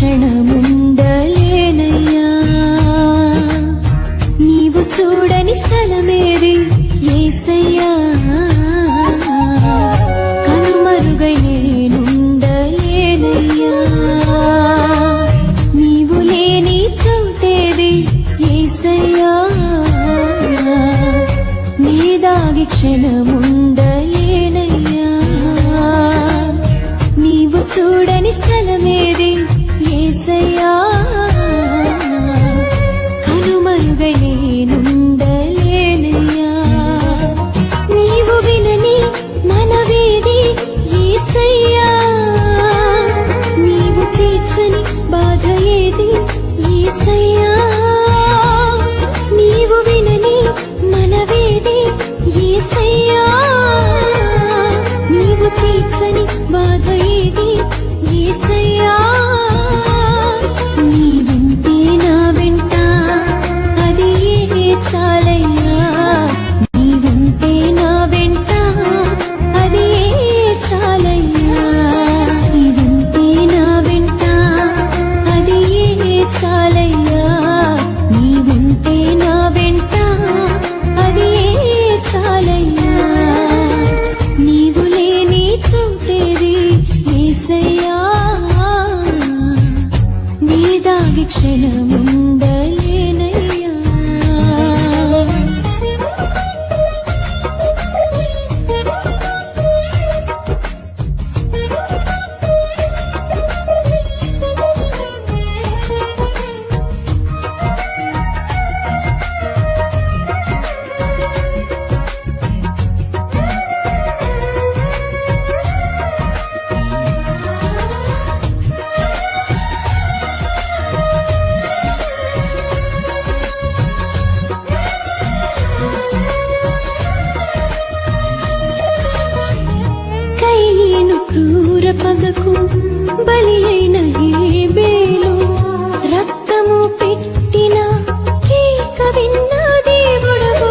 క్షణముండలేనయ్యా. నీవు చూడని స్థలమేది యేసయ్యా, కనుమరుగై నేనుండలేనయ్యా. నీవు లేని చోటేది యేసయ్యా, నీ దాగి క్షణముండలేనయ్యా. నీవు చూడని స్థలమేది యేసయ్యా, కనుమరుగై నేనుండలేనయ్యా. నీవు వినని మనవేది యేసయ్యా, నీవు తీర్చని బాధ ఏది యేసయ్యా. నీవు వినని మనవేది యేసయ్యా, నీవు తీర్చని బాధ ఏది యేసయ్యా. నీవుంటే నా వెంట అది చాలయ్యా. నీవుంటే నా వెంట అది చాలయ్యా. నీవుంటే నా వెంట అది చాలయ్యా. నీవుంటే నా వెంట అది చాలయ్యా. నీవు లేని చోటేది యేసయ్యా, నీ దాగి క్షణముండలేనయ్యా. కయీను క్రూర పగకు బలి అయిన హేబేలు, రక్తము పెట్టిన కేక విన్న దేవుడవు.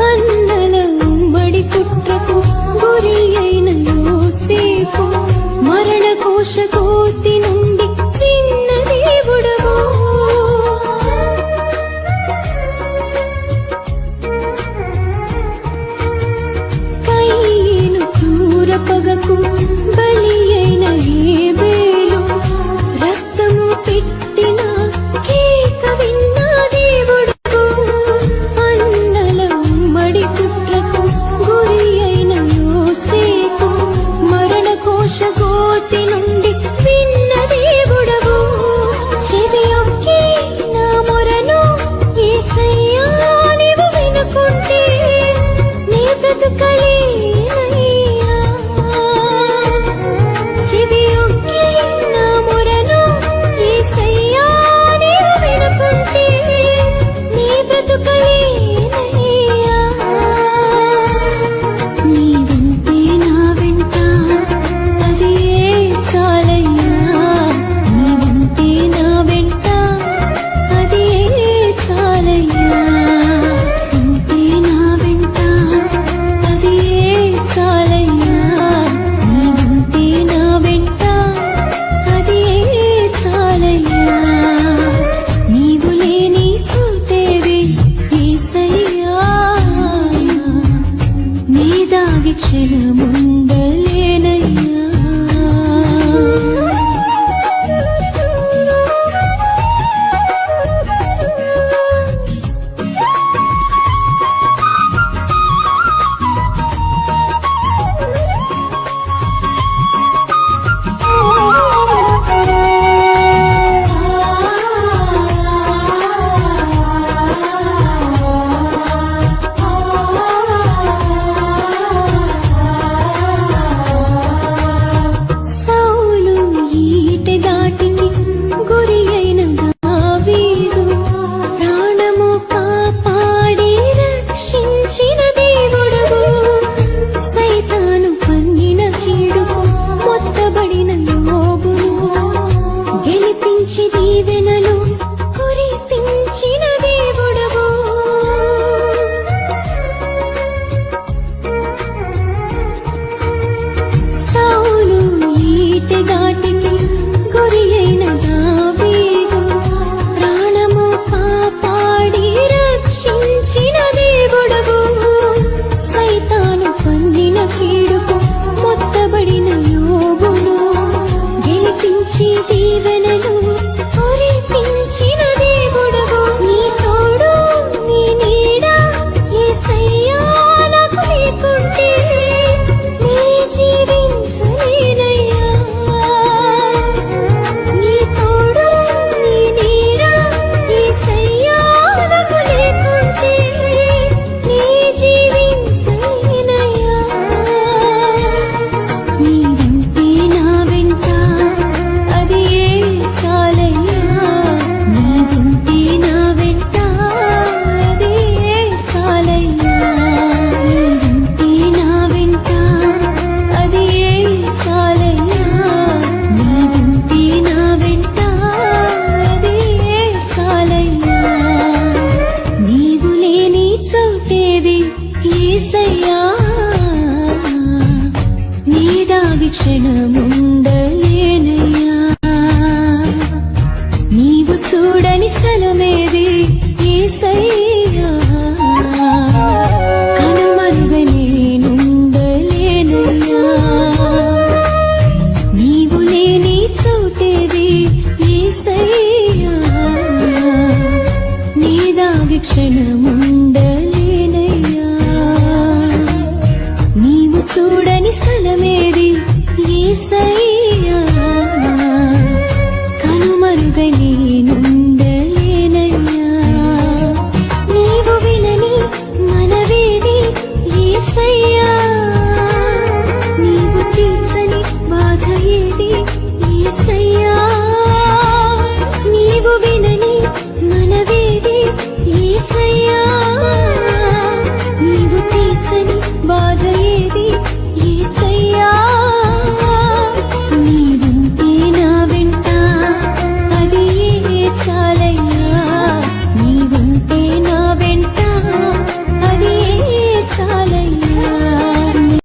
అన్నల ఉమ్మడి కుట్రకు గురి అయిన యోసేపు, మరణ కోశ కోతి నుండి విన్న దేవుడవు. కయీను క్రూర పగకు బలి అయిన హేబేలు, రక్తము పెట్టిన కేక విన్న దేవుడవు. అన్నల ఉమ్మడి కుట్రకు గురి అయిన యోసేపు, మరణ కోశ కోతి నుండి విన్న దేవుడవు. చెవియొక్కి నా మొరను యేసయ్యా నీవు వినుకుంటే నీ బ్రతుకలేనయ్యా. చెవియొక్కి నా మొరను యేసయ్యా నీవు వినుకుంటే నీ బ్రతుకలేనయ్యా. నీవుంటే నా వెంట అది చాలయ్యా. నీవుంటే నా వెంట అది చాలయ్యా. ఉంటే నా వెంట అది చాలయ్యా. నీవుంటే నా వెంట అది చాలయ్యా. నీవు లేని చోటేది యేసయ్యా, నీ దాగి క్షణముండలేనయ్యా. క్షణముండలేనయ్యా నీవు చూడని స్థలమేది యేసయ్యా కనుమరుగై నేనుండలేనయ్యా నీవు లేని చోటేది యేసయ్యా నీ దాగి క్షణముండలేనయ్యా నీవు చూడని స్థలమేది యేసయ్యా